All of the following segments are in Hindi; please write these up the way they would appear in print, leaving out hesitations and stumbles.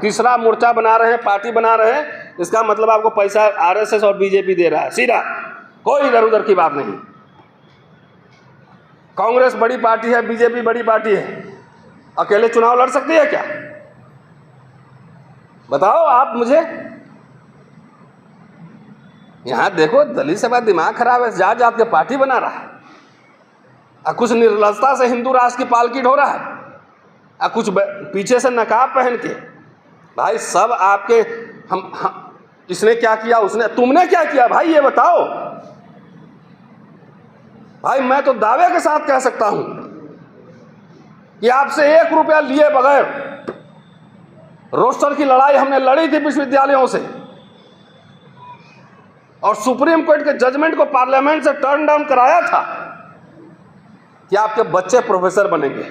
तीसरा मोर्चा बना रहे हैं, पार्टी बना रहे हैं, इसका मतलब आपको पैसा आरएसएस और बीजेपी दे रहा है, सीधा, कोई इधर उधर की बात नहीं। कांग्रेस बड़ी पार्टी है, बीजेपी बड़ी पार्टी है, अकेले चुनाव लड़ सकती है क्या? बताओ आप मुझे। यहां देखो, दलित सभा दिमाग खराब है, जात जात के पार्टी बना रहा है, और कुछ निर्लजता से हिंदू राष्ट्र की पालकी ढो रहा है, और कुछ पीछे से नकाब पहन के। भाई सब आपके हम इसने क्या किया, उसने, तुमने क्या किया भाई, ये बताओ भाई। मैं तो दावे के साथ कह सकता हूं कि आपसे 1 रुपया लिए बगैर रोस्टर की लड़ाई हमने लड़ी थी विश्वविद्यालयों से, और सुप्रीम कोर्ट के जजमेंट को पार्लियामेंट से टर्न डाउन कराया था कि आपके बच्चे प्रोफेसर बनेंगे।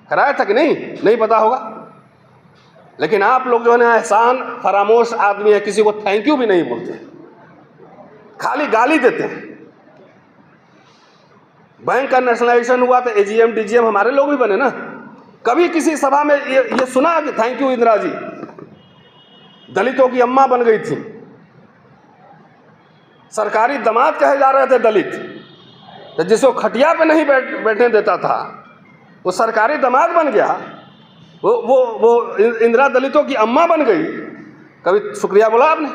कराया था कि नहीं? नहीं पता होगा। लेकिन आप लोग जो है ना, एहसान फरामोश आदमी है, किसी को थैंक यू भी नहीं बोलते, खाली गाली देते हैं। बैंक का नेशनलाइजेशन हुआ तो एजीएम डीजीएम हमारे लोग भी बने ना। कभी किसी सभा में ये सुना कि थैंक यू इंदिरा जी, दलितों की अम्मा बन गई थी, सरकारी दामाद कहे जा रहे थे दलित, तो जिसको खटिया पे नहीं बैठने देता था वो सरकारी दामाद बन गया, वो इंदिरा दलितों की अम्मा बन गई। कभी शुक्रिया बोला आपने?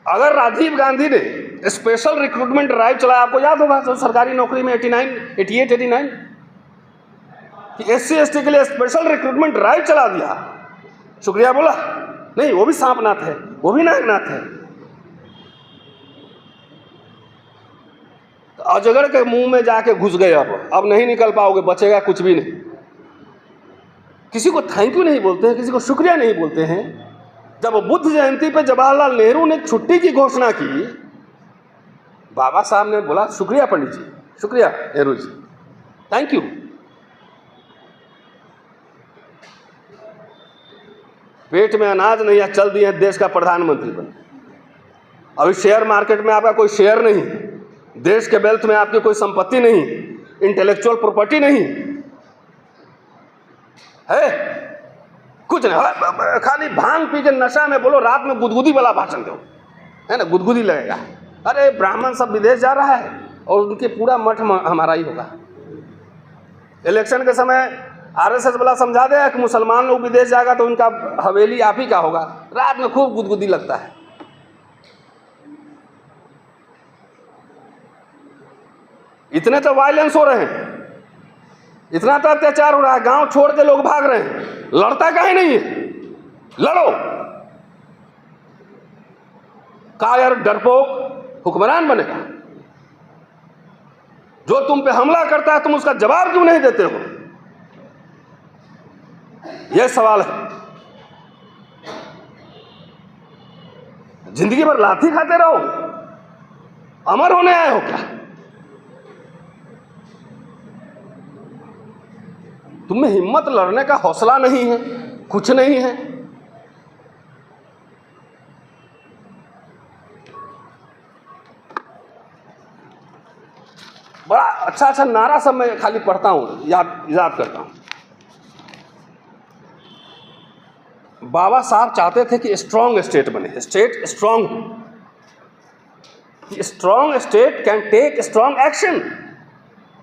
अगर राजीव गांधी ने स्पेशल रिक्रूटमेंट ड्राइव चलाया, आपको याद होगा, तो सरकारी नौकरी में 88-89 कि SC ST के लिए स्पेशल रिक्रूटमेंट ड्राइव चला दिया, शुक्रिया बोला? नहीं, वो भी सांपनाथ है, वो भी नागनाथ है। तो अजगर के मुंह में जाके घुस गए, अब नहीं निकल पाओगे, बचेगा कुछ भी नहीं। किसी को थैंक यू नहीं बोलते हैं, किसी को शुक्रिया नहीं बोलते हैं। जब बुद्ध जयंती पे जवाहरलाल नेहरू ने छुट्टी की घोषणा की, बाबा साहब ने बोला शुक्रिया पंडित जी, शुक्रिया नेहरू जी, थैंक यू। पेट में अनाज नहीं है, चल दिए देश का प्रधानमंत्री बने। अभी शेयर मार्केट में आपका कोई शेयर नहीं, देश के वेल्थ में आपकी कोई संपत्ति नहीं, इंटेलेक्चुअल प्रॉपर्टी नहीं है, कुछ नहीं, खाली भांग पी के नशा में बोलो, रात में गुदगुदी वाला भाषण दो, है ना, गुदगुदी लगेगा। अरे ब्राह्मण सब विदेश जा रहा है और उनके पूरा मठ हमारा ही होगा। इलेक्शन के समय आरएसएस वाला समझा देगा कि मुसलमान लोग विदेश जाएगा तो उनका हवेली आप ही का होगा, रात में खूब गुदगुदी लगता है। इतने तो वायलेंस हो रहे हैं, इतना तो अत्याचार हो रहा है, गांव छोड़ के लोग भाग रहे हैं, लड़ता काहे नहीं है? लड़ो। कायर डरपोक हुक्मरान बनेगा। जो तुम पे हमला करता है तुम उसका जवाब क्यों नहीं देते हो? यह सवाल है। जिंदगी भर लाठी खाते रहो, अमर होने आए हो क्या? तुम्हें हिम्मत लड़ने का हौसला नहीं है, कुछ नहीं है। बड़ा अच्छा नारा सब मैं खाली पढ़ता हूं, याद करता हूं। बाबा साहब चाहते थे कि स्ट्रांग स्टेट बने, state strong, strong state can take strong action.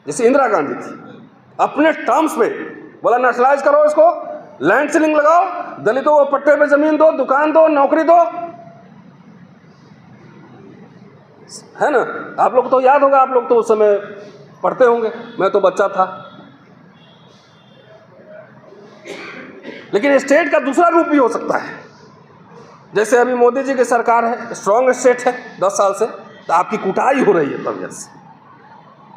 जैसे इंदिरा गांधी थी, अपने टर्म्स में बोला नेशनलाइज करो इसको, लैंड सीलिंग लगाओ, दलितों को पट्टे पे जमीन दो, दुकान दो, नौकरी दो, है ना। आप लोग तो याद होगा, आप लोग तो उस समय पढ़ते होंगे, मैं तो बच्चा था। लेकिन स्टेट का दूसरा रूप भी हो सकता है। जैसे अभी मोदी जी की सरकार है, स्ट्रांग स्टेट है 10 साल से, तो आपकी कुटाई हो रही है तबीयत से,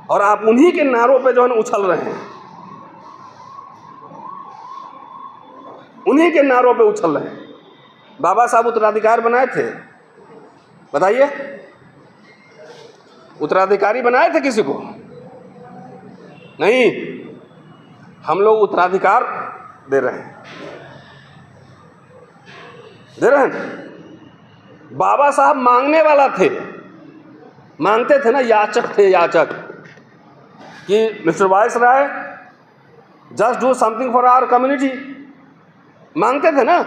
और आप उन्हीं के नारों पे जो है ना उछल रहे हैं, उन्हीं के नारों पे उछल रहे हैं। बाबा साहब उत्तराधिकारी बनाए थे, बताइए, उत्तराधिकारी बनाए थे किसी को? नहीं, हम लोग उत्तराधिकार दे रहे हैं, दे रहे हैं। बाबा साहब मांगने वाला थे, मांगते थे ना, याचक थे, याचक, कि mister viceroy just do something for our community, मांगते थे ना।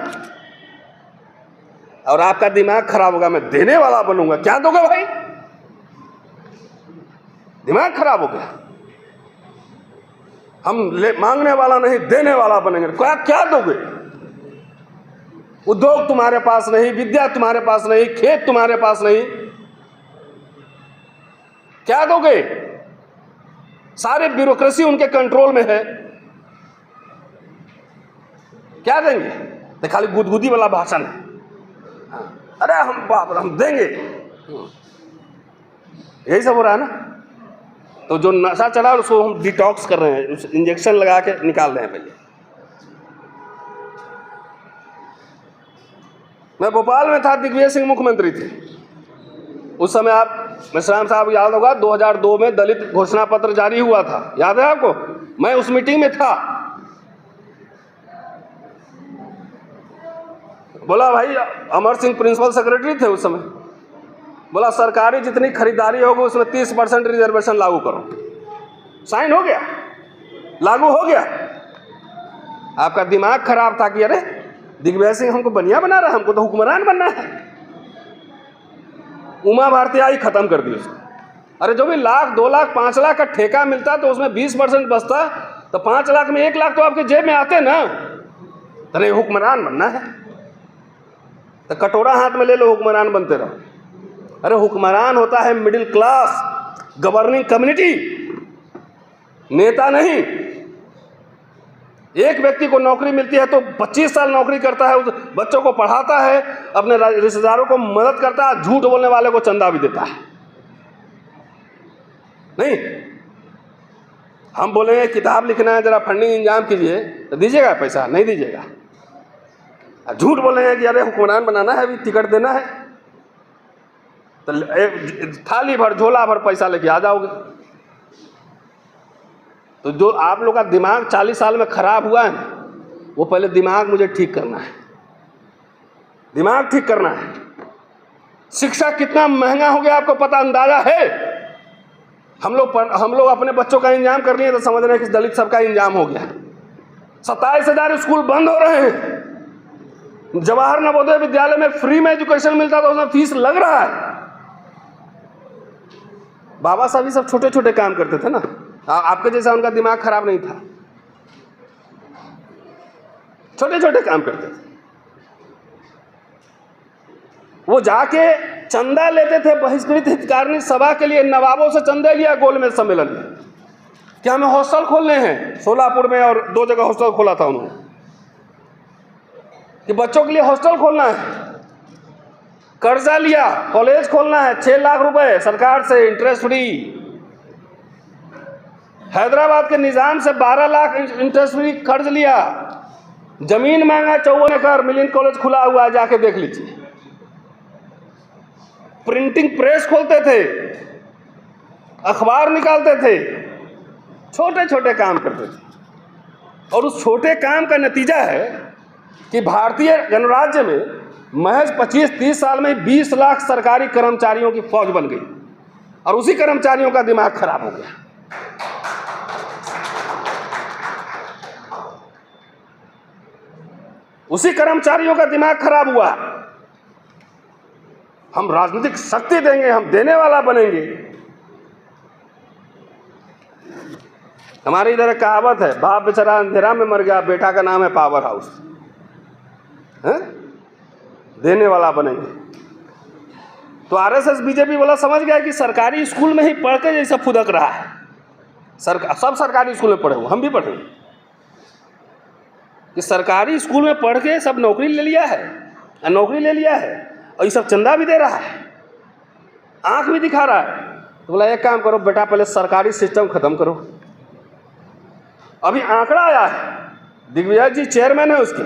और आपका दिमाग खराब होगा, मैं देने वाला बनूंगा। क्या दोगे भाई? दिमाग खराब हो गया। हम मांगने वाला नहीं, देने वाला बनेंगे। क्या क्या दोगे? उद्योग तुम्हारे पास नहीं, विद्या तुम्हारे पास नहीं, खेत तुम्हारे पास नहीं, क्या दोगे? सारे ब्यूरोक्रेसी उनके कंट्रोल में है, क्या देंगे? तो खाली गुदगुदी वाला भाषण है। अरे हम देंगे, यही सब हो रहा है ना। तो जो नशा चला उसको हम डिटॉक्स कर रहे हैं, इंजेक्शन लगा के निकाल रहे हैं। पहले मैं भोपाल में था, दिग्विजय सिंह मुख्यमंत्री थे उस समय। आप मेश्राम साहब याद होगा, 2002 में दलित घोषणा पत्र जारी हुआ था, याद है आपको? मैं उस मीटिंग में था। बोला भाई, अमर सिंह प्रिंसिपल सेक्रेटरी थे उस समय, बोला सरकारी जितनी खरीदारी होगी उसमें 30% रिजर्वेशन लागू करो। साइन हो गया, लागू हो गया। आपका दिमाग खराब था कि अरे दिग्विजय सिंह हमको बनिया बना रहा है, हमको तो हुक्मरान बनना है। उमा भारती आई, खत्म कर दी उसको। अरे जो भी 1 लाख 2 लाख 5 लाख का ठेका मिलता तो उसमें 20% बचता, तो 5 लाख में 1 लाख तो आपके जेब में आते ना। अरे हुक्मरान बनना है तो कटोरा हाथ में ले लो, हुक्मरान बनते रहो। अरे हुक्मरान होता है मिडिल क्लास, गवर्निंग कम्युनिटी, नेता नहीं। एक व्यक्ति को नौकरी मिलती है तो 25 साल नौकरी करता है, उस बच्चों को पढ़ाता है, अपने रिश्तेदारों को मदद करता है, झूठ बोलने वाले को चंदा भी देता है। नहीं, हम बोलेंगे किताब लिखना है, जरा फंडिंग इंतजाम कीजिए, तो दीजिएगा पैसा? नहीं दीजिएगा। झूठ बोलेंगे कि अरे हुक्मरान बनाना है, अभी टिकट देना है, तो थाली भर झोला भर पैसा लेके आ जाओगे। तो जो आप लोग का दिमाग 40 साल में खराब हुआ है, वो पहले दिमाग मुझे ठीक करना है, दिमाग ठीक करना है। शिक्षा कितना महंगा हो गया आपको पता, अंदाजा है? हम लोग अपने बच्चों का इंतजाम कर लिए तो समझ रहे हैं कि दलित सबका इंतजाम हो गया। 27,000 स्कूल बंद हो रहे हैं। जवाहर नवोदय विद्यालय में फ्री में एजुकेशन मिलता था, उसमें फीस लग रहा है। बाबा साहब सब छोटे छोटे काम करते थे ना, आपके जैसा उनका दिमाग खराब नहीं था, छोटे छोटे काम करते थे। वो जाके चंदा लेते थे बहिष्कृत हितकारिणी सभा के लिए, नवाबों से चंदा लिया गोलमेज सम्मेलन में कि हमें हॉस्टल खोलने हैं। सोलापुर में और 2 जगह हॉस्टल खोला था उन्होंने कि बच्चों के लिए हॉस्टल खोलना है। कर्जा लिया, कॉलेज खोलना है, 6 लाख रुपए सरकार से इंटरेस्ट फ्री। हैदराबाद के निजाम से 12 लाख इंटरेस्ट फ्री कर्ज लिया। जमीन मांगा 54 एकड़, मिलियन कॉलेज खुला हुआ है, जाके देख लीजिए। प्रिंटिंग प्रेस खोलते थे, अखबार निकालते थे, छोटे छोटे काम करते थे। और उस छोटे काम का नतीजा है कि भारतीय गणराज्य में महज 25-30 साल में 20 लाख सरकारी कर्मचारियों की फौज बन गई, और उसी कर्मचारियों का दिमाग खराब हो गया। उसी कर्मचारियों का दिमाग खराब हुआ। हम राजनीतिक शक्ति देंगे, हम देने वाला बनेंगे। हमारे इधर एक कहावत है, बाप बेचारा अंधेरा में मर गया, बेटा का नाम है पावर हाउस। है? देने वाला बनेंगे। तो आरएसएस बीजेपी वाला समझ गया कि सरकारी स्कूल में ही पढ़ के जैसा फुदक रहा है। सब सरकारी स्कूल में पढ़े हुए, हम भी पढ़े कि सरकारी स्कूल में पढ़ के सब नौकरी ले लिया है, नौकरी ले लिया है, और ये सब चंदा भी दे रहा है, आंख भी दिखा रहा है। तो बोला एक काम करो बेटा, पहले सरकारी सिस्टम खत्म करो। अभी आंकड़ा आया है, दिग्विजय जी चेयरमैन है उसके,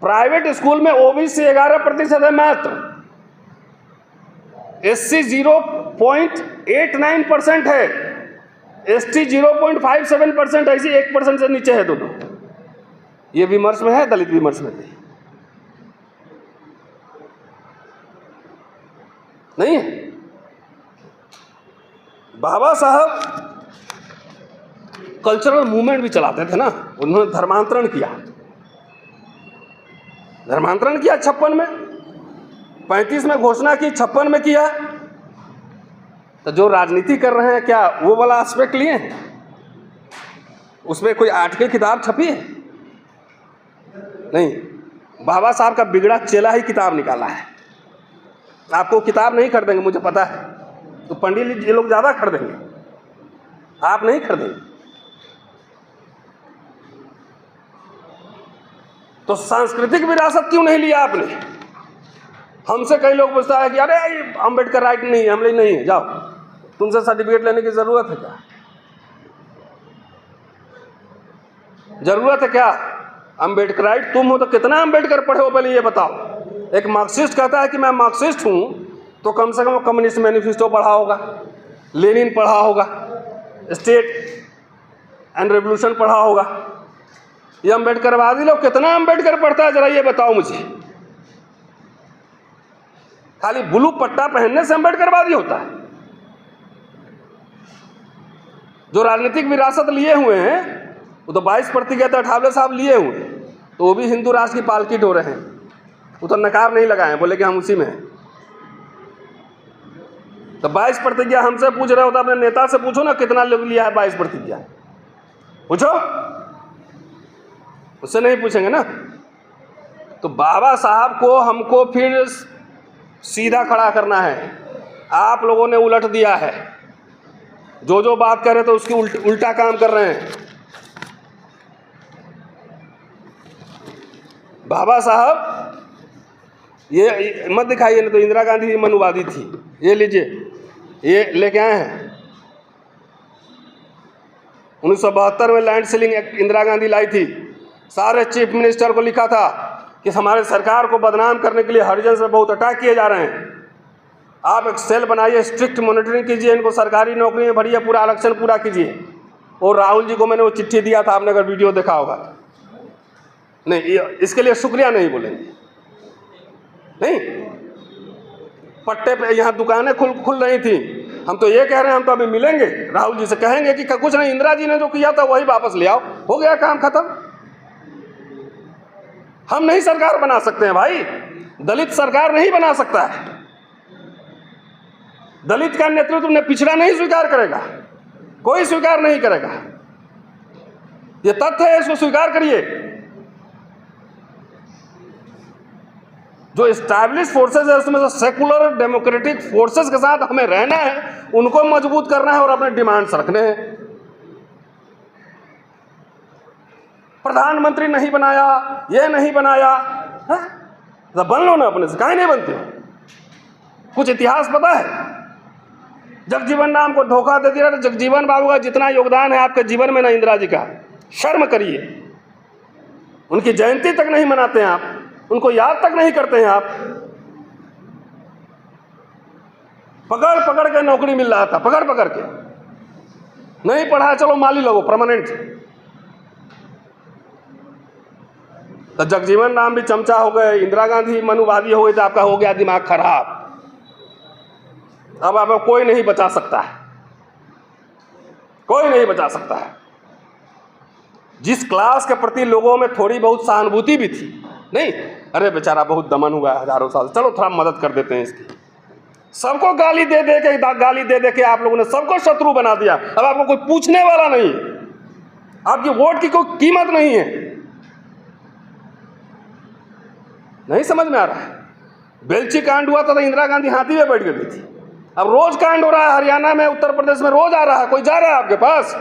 प्राइवेट स्कूल में ओबीसी 11% है मात्र, एससी 0.89% है, एसटी 0.57%, ऐसी 1% से नीचे है दोनों। ये विमर्श में है, दलित विमर्श में नहीं है। बाबा साहब कल्चरल मूवमेंट भी चलाते थे ना, उन्होंने धर्मांतरण किया। धर्मांतरण किया 56 में, 35 में घोषणा की, 56 में किया। तो जो राजनीति कर रहे हैं क्या वो वाला एस्पेक्ट लिए हैं? उसमें कोई 8 की किताब छपी है? नहीं। बाबा साहब का बिगड़ा चेला ही किताब निकाला है। आपको किताब नहीं खरीदेंगे मुझे पता है, तो पंडित जी लोग ज़्यादा खरीदेंगे, आप नहीं खरीदेंगे। तो सांस्कृतिक विरासत क्यों नहीं लिया आपने? हमसे कई लोग पूछता है कि अरे अंबेडकर राइट नहीं है, हम लोग नहीं है, जाओ तुमसे सर्टिफिकेट लेने की जरूरत है क्या? जरूरत है क्या? अंबेडकर राइट तुम हो तो कितना अंबेडकर पढ़े हो पहले ये बताओ। एक मार्क्सिस्ट कहता है कि मैं मार्क्सिस्ट हूं, तो कम से कम कम्युनिस्ट मैनिफेस्टो पढ़ा होगा, लेनिन पढ़ा होगा, स्टेट एंड रेवोल्यूशन पढ़ा होगा। ये अंबेडकरवादी लोग कितना अंबेडकर पढ़ता है जरा ये बताओ मुझे। खाली ब्लू पट्टा पहनने से अंबेडकरवादी होता है? जो राजनीतिक विरासत लिए हुए हैं वो तो 22% अठावले साहब लिए हुए, तो वो भी हिंदू राष्ट्र की पालकी ढो रहे हैं। वो तो नकार नहीं लगाए, बोले कि हम उसी में हैं। तो 22% हमसे पूछ रहे हो तो अपने नेता से पूछो ना कितना लोग लिया है 22%, पूछो, उससे नहीं पूछेंगे ना। तो बाबा साहब को हमको फिर सीधा खड़ा करना है। आप लोगों ने उलट दिया है, जो जो बात कर रहे थे उसकी उल्टा काम कर रहे हैं। बाबा साहब ये मत दिखाइए, नहीं तो इंदिरा गांधी मनुवादी थी। ये लीजिए, ये लेके आए हैं 1972 में land ceiling act Indira Gandhi लाई थी। सारे चीफ मिनिस्टर को लिखा था कि हमारे सरकार को बदनाम करने के लिए हरिजन से बहुत अटैक किए जा रहे हैं, आप एक सेल बनाइए, स्ट्रिक्ट मॉनिटरिंग कीजिए, इनको सरकारी नौकरी में भरिए, पूरा आरक्षण पूरा कीजिए। और राहुल जी को मैंने वो चिट्ठी दिया था, आपने अगर वीडियो देखा होगा। नहीं, इसके लिए शुक्रिया नहीं बोलेंगे, नहीं। पट्टे पे यहाँ दुकानें खुल रही थी, हम तो ये कह रहे हैं हम तो अभी मिलेंगे राहुल जी से, कहेंगे कि कुछ नहीं, इंदिरा जी ने जो किया था वही वापस ले आओ, हो गया काम खत्म। हम नहीं सरकार बना सकते हैं भाई, दलित सरकार नहीं बना सकता है। दलित का नेतृत्व ने पिछड़ा नहीं स्वीकार करेगा, कोई स्वीकार नहीं करेगा। ये तथ्य है, इसको स्वीकार करिए। जो एस्टैब्लिश फोर्सेस है उसमें से सेकुलर डेमोक्रेटिक फोर्सेस के साथ हमें रहना है, उनको मजबूत करना है और अपने डिमांड्स रखने हैं। प्रधानमंत्री नहीं बनाया, ये नहीं बनाया, तो बन लो ना अपने से, काहे नहीं बनते? कुछ इतिहास पता है? जगजीवन राम को धोखा दे दिया। जगजीवन बाबू का जितना योगदान है आपके जीवन में ना, इंदिरा जी का, शर्म करिए। उनकी जयंती तक नहीं मनाते हैं आप, उनको याद तक नहीं करते हैं आप। पकड़ पकड़ के नौकरी मिल रहा था, पकड़ पकड़ के। नहीं पढ़ा, चलो माली लगो परमानेंट। तो जगजीवन राम भी चमचा हो गए, इंदिरा गांधी मनुवादी हो गई, तो आपका हो गया दिमाग खराब। अब आपको कोई नहीं बचा सकता है, कोई नहीं बचा सकता है। जिस क्लास के प्रति लोगों में थोड़ी बहुत सहानुभूति भी थी, नहीं अरे बेचारा बहुत दमन हुआ है हजारों साल, चलो थोड़ा मदद कर देते हैं इसकी। सबको गाली दे दे के आप लोगों ने सबको शत्रु बना दिया। अब आपको कोई पूछने वाला नहीं, आपकी वोट की कोई कीमत नहीं है। नहीं समझ में आ रहा है? बेलची कांड हुआ था तो इंदिरा गांधी हाथी में बैठ गई थी। अब रोज कांड हो रहा है, हरियाणा में, उत्तर प्रदेश में रोज आ रहा है। कोई जा रहा है आपके पास?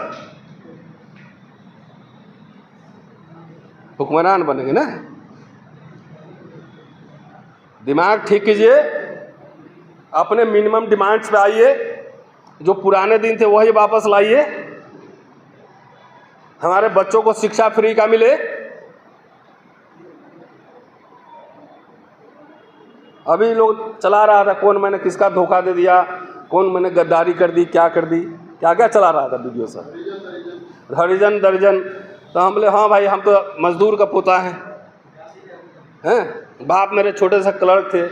हुक्मरान बनेंगे ना। दिमाग ठीक कीजिए, अपने मिनिमम डिमांड्स पे आइए, जो पुराने दिन थे वही वापस लाइए। हमारे बच्चों को शिक्षा फ्री का मिले। अभी लोग चला रहा था, कौन मैंने किसका धोखा दे दिया, कौन मैंने गद्दारी कर दी, क्या कर दी, क्या क्या चला रहा था वीडियो सब, हरिजन दर्जन। तो हम बोले हाँ भाई, हम तो मजदूर का पोता हैं, बाप मेरे छोटे से क्लर्क थे,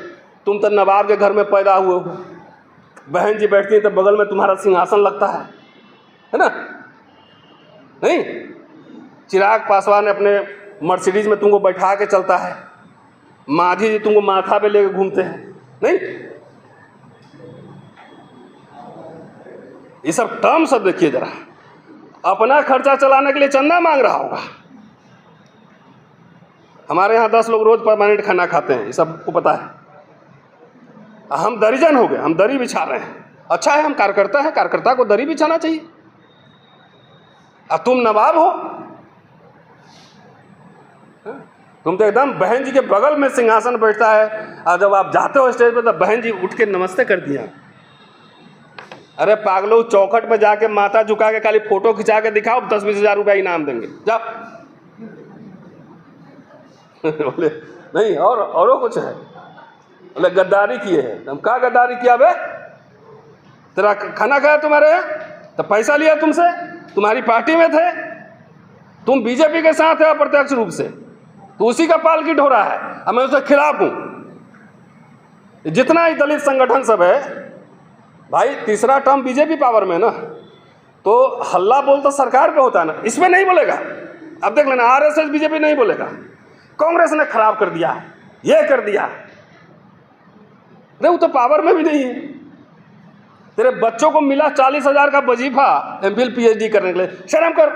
तुम तो नवाब के घर में पैदा हुए हो, बहन जी बैठती है तो बगल में तुम्हारा सिंहासन लगता है ना। नहीं, चिराग पासवान अपने मर्सिडीज में तुमको बैठा के चलता है, मांझी जी तुमको माथा पे लेके घूमते हैं, नहीं? ये सब टर्म सब देखिए जरा, अपना खर्चा चलाने के लिए चंदा मांग रहा होगा। हमारे यहाँ 10 लोग रोज परमानेंट खाना खाते हैं, ये सबको पता है। हम दरिजन हो गए, हम दरी बिछा रहे हैं। अच्छा है, हम कार्यकर्ता हैं, कार्यकर्ता को दरी बिछाना चाहिए। अब तुम नवाब हो, तुम तो एकदम बहन जी के बगल में सिंहासन बैठता है, और जब आप जाते हो स्टेज पे तो बहन जी उठ के नमस्ते कर दिया। अरे पागलो, चौखट पे जाके माथा झुका के खाली फोटो खिंचा के दिखाओ, 10-20 हज़ार रुपया इनाम देंगे, जाओ। बोले नहीं, और कुछ है? बोले गद्दारी किए हैं। हम क्या गद्दारी किया बे? तेरा खाना खाया तुम्हारे यहाँ, तो पैसा लिया तुमसे, तुम्हारी पार्टी में थे, तुम बीजेपी के साथ है अप्रत्यक्ष रूप से, तो उसी का पालकिट हो रहा है। अब मैं उसके खिलाफ हूं। जितना ही दलित संगठन सब है भाई, तीसरा टर्म बीजेपी पावर में ना, तो हल्ला बोल तो सरकार पे होता है ना, इसमें नहीं बोलेगा। अब देख लेना, आरएसएस बीजेपी नहीं बोलेगा, कांग्रेस ने खराब कर दिया, ये कर दिया। अरे वो तो पावर में भी नहीं है। तेरे बच्चों को मिला 40,000 का वजीफा एमफिल पीएचडी करने के लिए, शर्म कर।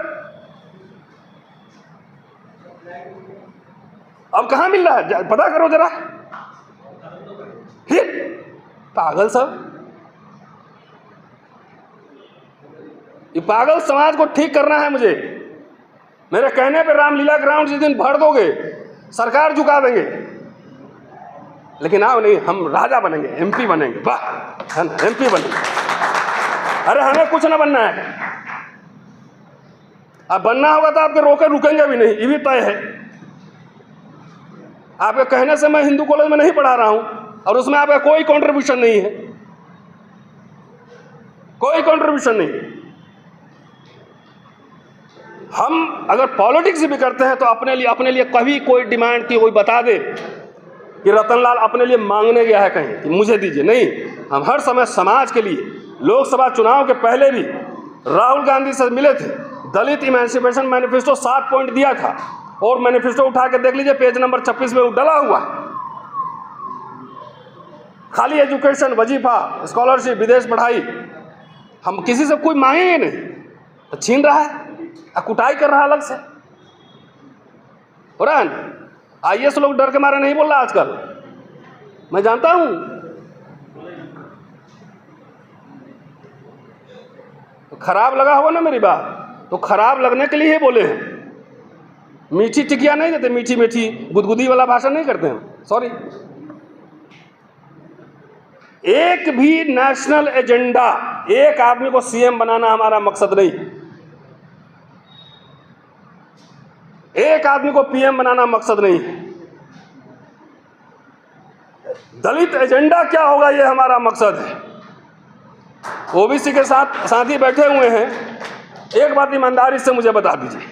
अब कहाँ मिल रहा है, पता करो जरा। फिर पागल सब, ये पागल समाज को ठीक करना है मुझे। मेरे कहने पे रामलीला ग्राउंड जिस दिन भर दोगे, सरकार झुका देंगे। लेकिन आओ नहीं, हम राजा बनेंगे, एमपी बनेंगे, वाह, है ना, एमपी बनेंगे। अरे हमें कुछ ना बनना है। अब बनना होगा तो आपके रोके रुकेंगे भी नहीं, ये भी तय है। आपके कहने से मैं हिंदू कॉलेज में नहीं पढ़ा रहा हूं, और उसमें आपका कोई कंट्रीब्यूशन नहीं है, कोई कंट्रीब्यूशन नहीं है। हम अगर पॉलिटिक्स भी करते हैं तो अपने लिए कभी कोई डिमांड की कोई बता दे कि रतनलाल अपने लिए मांगने गया है कहीं कि मुझे दीजिए, नहीं। हम हर समय समाज के लिए, लोकसभा चुनाव के पहले भी राहुल गांधी से मिले थे, दलित इमेंसिपेशन मैनिफेस्टो 7 पॉइंट दिया था, और मैनिफेस्टो उठा के देख लीजिए, पेज नंबर 26 में डला हुआ। खाली एजुकेशन, वजीफा, स्कॉलरशिप, विदेश पढ़ाई, हम किसी से कोई मांगेंगे नहीं, तो छीन रहा है, कुटाई कर रहा है अलग से, हो रहा है ना। आईएएस लोग डर के मारे नहीं बोल रहा आजकल, मैं जानता हूं। तो खराब लगा होगा ना मेरी बात, तो खराब लगने के लिए ही बोले हैं। मीठी टिकिया नहीं देते, मीठी मीठी गुदगुदी वाला भाषण नहीं करते हैं, सॉरी। एक भी नेशनल एजेंडा, एक आदमी को सीएम बनाना हमारा मकसद नहीं, एक आदमी को पीएम बनाना मकसद नहीं। दलित एजेंडा क्या होगा, ये हमारा मकसद है। ओबीसी के साथी बैठे हुए हैं, एक बात ईमानदारी से मुझे बता दीजिए,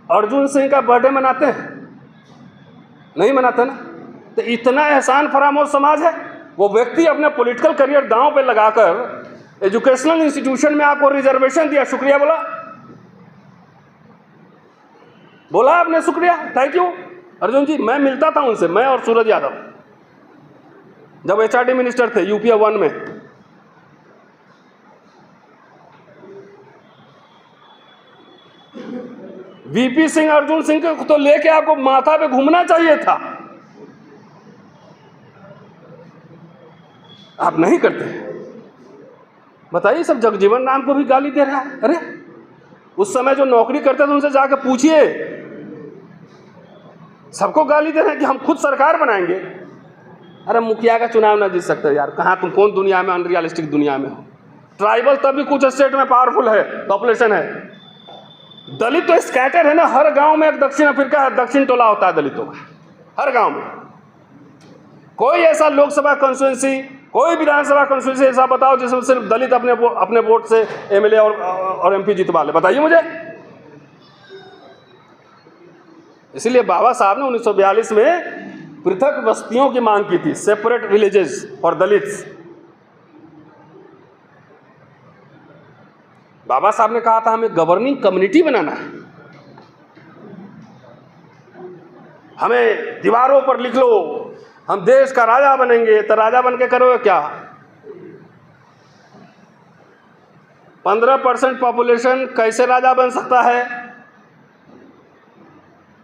अर्जुन सिंह का बर्थडे मनाते हैं? नहीं मनाते ना। तो इतना एहसान फरामोश समाज है। वो व्यक्ति अपने पॉलिटिकल करियर दांव पे लगाकर एजुकेशनल इंस्टीट्यूशन में आपको रिजर्वेशन दिया, शुक्रिया बोला आपने, शुक्रिया, थैंक यू अर्जुन जी। मैं मिलता था उनसे, मैं और सूरज यादव, जब एचआरडी मिनिस्टर थे यूपीए 1 में। वीपी सिंह, अर्जुन सिंह को तो लेके आपको माथा पे घूमना चाहिए था, आप नहीं करते। बताइए, सब जगजीवन राम को भी गाली दे रहा है। अरे उस समय जो नौकरी करते थे उनसे जाकर पूछिए, सबको गाली दे रहे हैं कि हम खुद सरकार बनाएंगे। अरे मुखिया का चुनाव ना जीत सकते यार, कहाँ तुम कौन दुनिया में, अनरियलिस्टिक दुनिया में हो। ट्राइबल तब भी कुछ स्टेट में पावरफुल है, पॉपुलेशन है। दलित तो स्कैटर है ना, हर गांव में एक दक्षिण अफ्रीका है, दक्षिण टोला होता है दलितों का, हर गांव में। कोई ऐसा लोकसभा कॉन्स्टिट्यूंसी, कोई विधानसभा कॉन्स्टिट्यूंसी ऐसा बताओ जिसमें सिर्फ दलित अपने वोट से एमएलए और एमपी जितवा ले, बताइए मुझे। इसीलिए बाबा साहब ने 1942 में पृथक बस्तियों की मांग की थी, सेपरेट विलेजेस फॉर दलित्स। बाबा साहब ने कहा था हमें गवर्निंग कम्युनिटी बनाना है, हमें दीवारों पर लिख लो हम देश का राजा बनेंगे। तो राजा बन के करोगे क्या? 15% पॉपुलेशन कैसे राजा बन सकता है?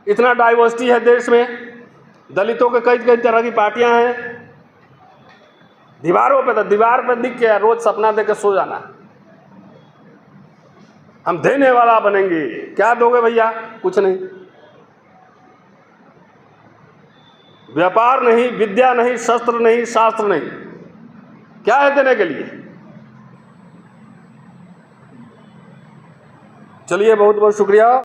इतना डाइवर्सिटी है देश में, दलितों के कई कई तरह की पार्टियां हैं। दीवारों पे तो दीवार पे दिख के रोज सपना दे के सो जाना, हम देने वाला बनेंगे। क्या दोगे भैया? कुछ नहीं। व्यापार नहीं, विद्या नहीं, शस्त्र नहीं, शास्त्र नहीं, क्या है देने के लिए? चलिए, बहुत बहुत शुक्रिया।